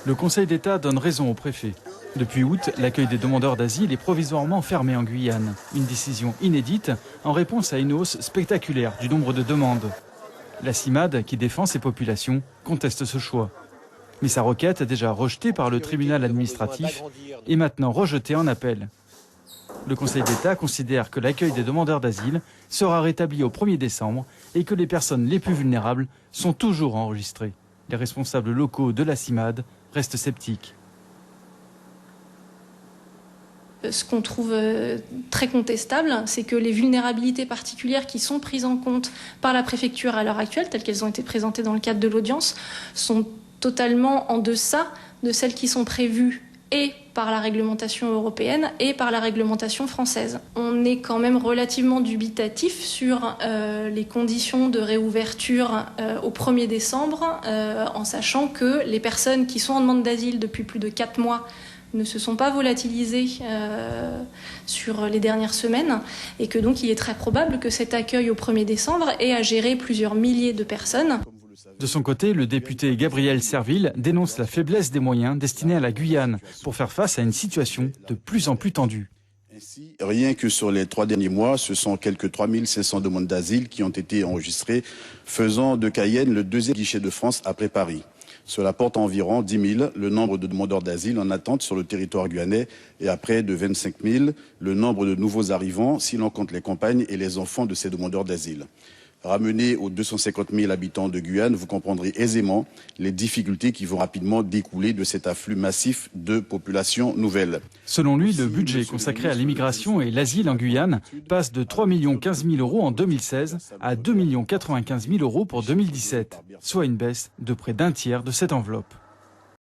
Le Conseil d'État donne raison au préfet. Depuis août, l'accueil des demandeurs d'asile est provisoirement fermé en Guyane. Une décision inédite en réponse à une hausse spectaculaire du nombre de demandes. La CIMAD, qui défend ces populations, conteste ce choix. Mais sa requête, déjà rejetée par le tribunal administratif, est maintenant rejetée en appel. Le Conseil d'État considère que l'accueil des demandeurs d'asile sera rétabli au 1er décembre et que les personnes les plus vulnérables sont toujours enregistrées. Les responsables locaux de la CIMAD restent sceptiques. Ce qu'on trouve très contestable, c'est que les vulnérabilités particulières qui sont prises en compte par la préfecture à l'heure actuelle, telles qu'elles ont été présentées dans le cadre de l'audience, sont totalement en deçà de celles qui sont prévues et par la réglementation européenne et par la réglementation française. On est quand même relativement dubitatif sur les conditions de réouverture au 1er décembre, en sachant que les personnes qui sont en demande d'asile depuis plus de 4 mois ne se sont pas volatilisées sur les dernières semaines et que donc il est très probable que cet accueil au 1er décembre ait à gérer plusieurs milliers de personnes. De son côté, le député Gabriel Serville dénonce la faiblesse des moyens destinés à la Guyane pour faire face à une situation de plus en plus tendue. Ainsi, rien que sur les 3 derniers mois, ce sont quelques 3500 demandes d'asile qui ont été enregistrées, faisant de Cayenne le 2e guichet de France après Paris. Cela porte environ 10 000 le nombre de demandeurs d'asile en attente sur le territoire guyanais et à près de 25 000 le nombre de nouveaux arrivants si l'on compte les compagnes et les enfants de ces demandeurs d'asile. Ramené aux 250 000 habitants de Guyane, vous comprendrez aisément les difficultés qui vont rapidement découler de cet afflux massif de population nouvelle. Selon lui, le budget consacré à l'immigration et l'asile en Guyane passe de 3 015 000 € en 2016 à 2 095 000 € pour 2017, soit une baisse de près d'un tiers de cette enveloppe.